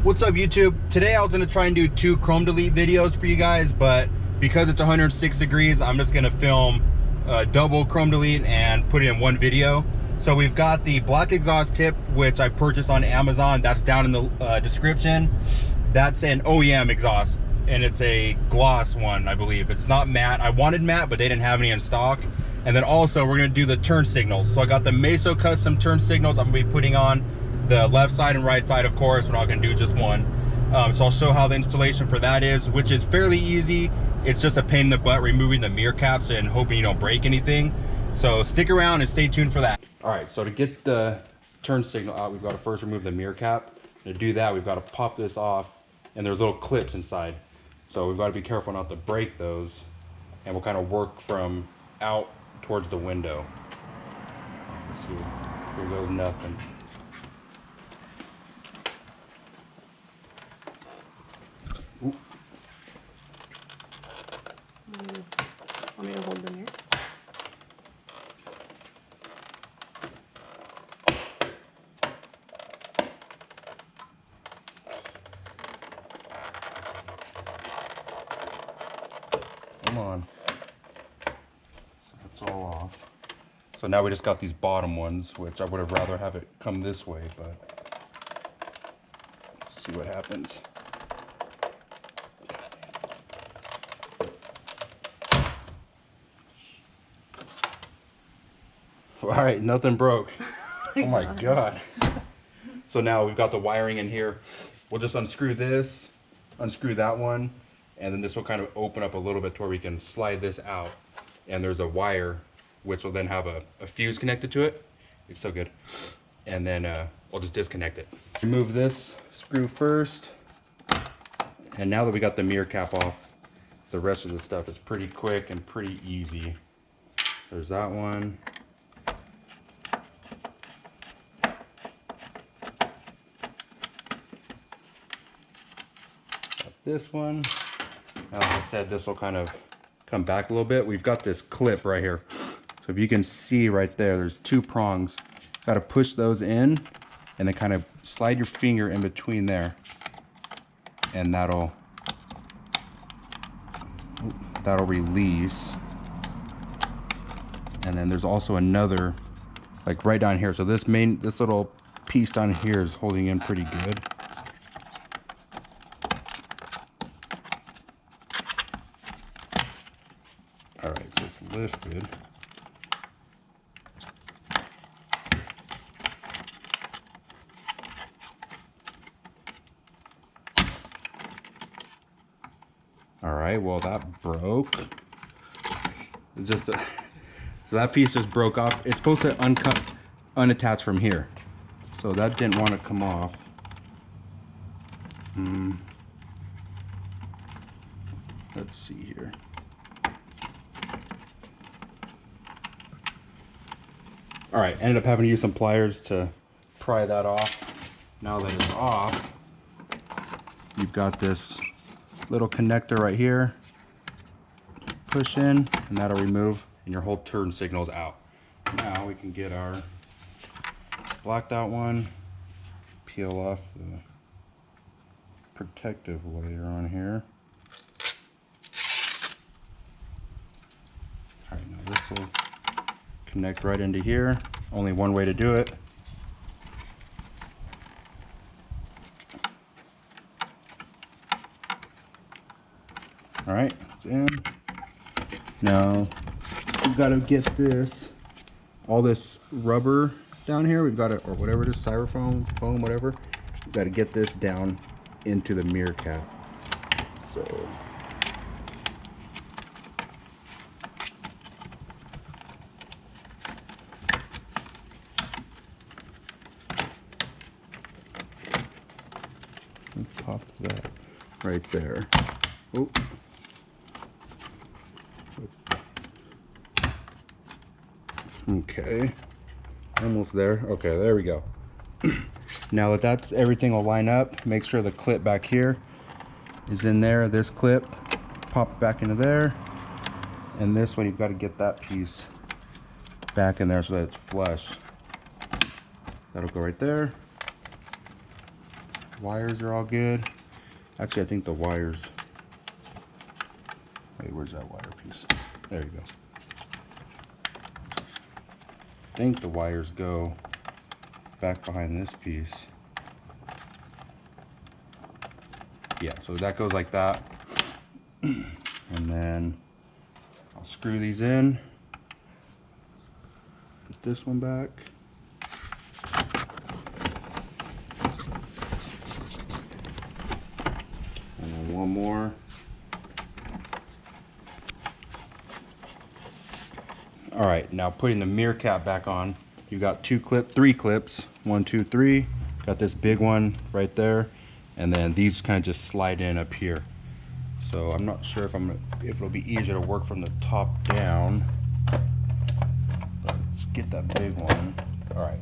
What's up YouTube? Today I was going to try and do 2 chrome delete videos for you guys, but because it's 106 degrees, I'm just going to film double chrome delete and put it in one video. So we've got the black exhaust tip, which I purchased on Amazon. That's down in the description. That's an OEM exhaust, and it's a gloss one, I believe. It's not matte. I wanted matte, but they didn't have any in stock. And then also we're going to do the turn signals. So I got the Meso custom turn signals I'm going to be putting on the left side and right side. Of course, we're not going to do just one. So I'll show how the installation for that is, which is fairly easy. It's just a pain in the butt removing the mirror caps and hoping you don't break anything. So stick around and stay tuned for that. All right, so to get the turn signal out, we've got to first remove the mirror cap. To do that, we've got to pop this off, and there's little clips inside. So we've got to be careful not to break those, and we'll kind of work from out towards the window. Let's see, here goes nothing. Ooh. Want me to hold the mirror? Come on. So that's all off. So now we just got these bottom ones, which I would have rather have it come this way, but let's see what happens. All right, nothing broke. Oh my God. So now we've got the wiring in here. We'll just unscrew this, unscrew that one, and then this will kind of open up a little bit to where we can slide this out. And there's a wire, which will then have a fuse connected to it. It's so good. And then we'll just disconnect it. Remove this screw first. And now that we got the mirror cap off, the rest of the stuff is pretty quick and pretty easy. There's that one. This one, like I said, this will kind of come back a little bit. We've got this clip right here. So if you can see right there, there's 2 prongs. Got to push those in and then kind of slide your finger in between there. And that'll release. And then there's also another, like right down here. So this little piece down here is holding in pretty good. All right, so it's lifted. All right, well that broke. It's just so that piece just broke off. It's supposed to unattach from here. So that didn't want to come off. Let's see here. All right, ended up having to use some pliers to pry that off. Now that it's off, you've got this little connector right here. Push in, and that'll remove, and your whole turn signal's out. Now we can get our blacked out one, peel off the protective layer on here. All right, now this will connect right into here. Only one way to do it. All right, it's in. Now we've got to get this, all this rubber down here. We've got to, or whatever it is, styrofoam, foam, whatever. We've got to get this down into the mirror cap. So. Pop that right there. Oh. Okay. Almost there. Okay, there we go. Now that that's everything will line up, make sure the clip back here is in there. This clip, pop back into there. And this one, you've got to get that piece back in there so that it's flush. That'll go right there. Wires are all good. Actually, I think the wires... Wait, where's that wire piece? There you go. I think the wires go back behind this piece. Yeah, so that goes like that. And then I'll screw these in. Put this one back. And then one more. All right, now putting the mirror cap back on. You got three clips. 1, 2, 3. Got this big one right there, and then these kind of just slide in up here. So I'm not sure if it'll be easier to work from the top down. But let's get that big one. All right,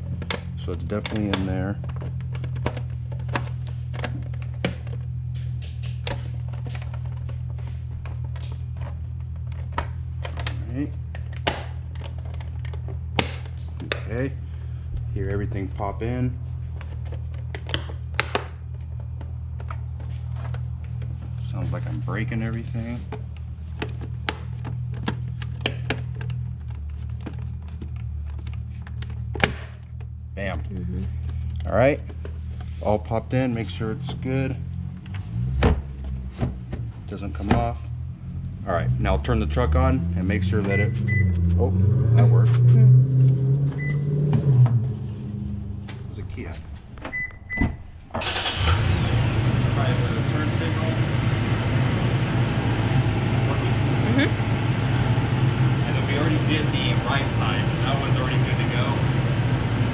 so it's definitely in there. All right. Okay, hear everything pop in. Sounds like I'm breaking everything. Bam. All right, all popped in. Make sure it's good. Doesn't come off. All right, now I'll turn the truck on and make sure that it, oh, that worked. There's a key at. All right. Try it with a turn signal. And then we already did the right side, so that one's already good to go.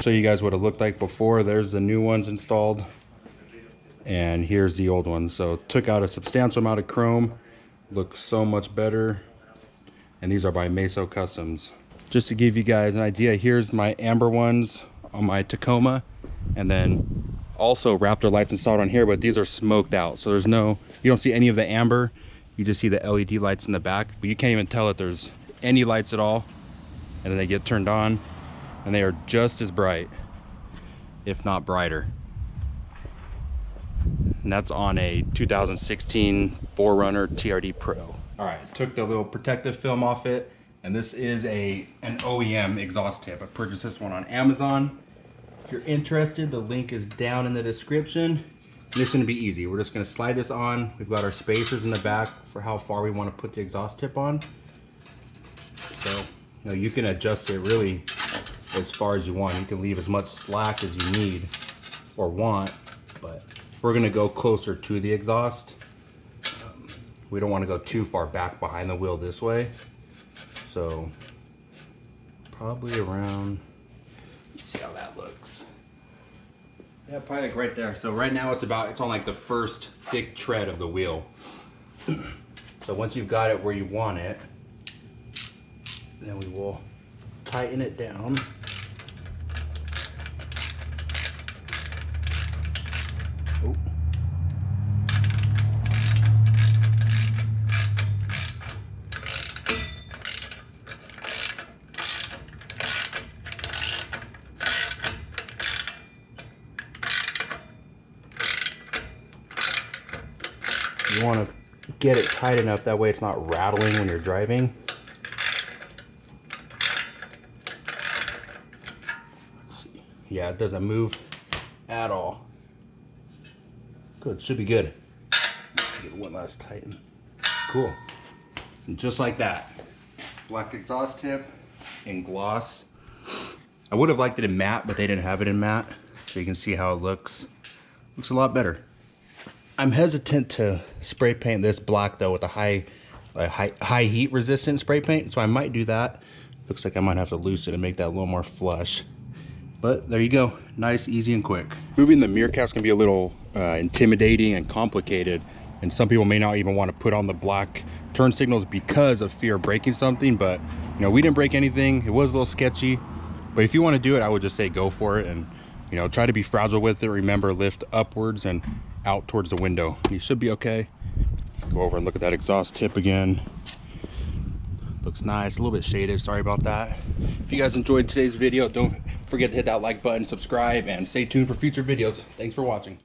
Show you guys what it looked like before. There's the new ones installed, and here's the old ones. So took out a substantial amount of chrome. Looks so much better. And these are by Meso Customs. Just to give you guys an idea, here's my amber ones on my Tacoma, and then also Raptor lights installed on here, but these are smoked out, so there's no, you don't see any of the amber. You just see the LED lights in the back, but you can't even tell that there's any lights at all. And then they get turned on and they are just as bright, if not brighter. And that's on a 2016 4Runner TRD Pro. All right, took the little protective film off it, and this is an OEM exhaust tip. I purchased this one on Amazon. If you're interested, the link is down in the description. This is gonna be easy. We're just gonna slide this on. We've got our spacers in the back for how far we want to put the exhaust tip on. So, you can adjust it really as far as you want. You can leave as much slack as you need or want, but we're gonna go closer to the exhaust. We don't want to go too far back behind the wheel this way. So probably around, let's see how that looks. Yeah, probably like right there. So right now it's on like the first thick tread of the wheel. So once you've got it where you want it, then we will tighten it down. Oh. You want to get it tight enough that way it's not rattling when you're driving. Let's see. Yeah, it doesn't move at all. Good, should be good. Get one last tighten. Cool. And just like that. Black exhaust tip in gloss. I would have liked it in matte, but they didn't have it in matte. So you can see how it looks. Looks a lot better. I'm hesitant to spray paint this black though with a high heat resistant spray paint, so I might do that. Looks like I might have to loosen it and make that a little more flush. But there you go, nice, easy, and quick. Moving the mirror caps can be a little intimidating and complicated, and some people may not even want to put on the black turn signals because of fear of breaking something. But we didn't break anything. It was a little sketchy, but if you want to do it, I would just say go for it, and try to be fragile with it. Remember, lift upwards and out towards the window. You should be okay. Go over and look at that exhaust tip again. Looks nice, a little bit shaded, sorry about that. If you guys enjoyed today's video, don't forget to hit that like button, subscribe, and stay tuned for future videos. Thanks for watching.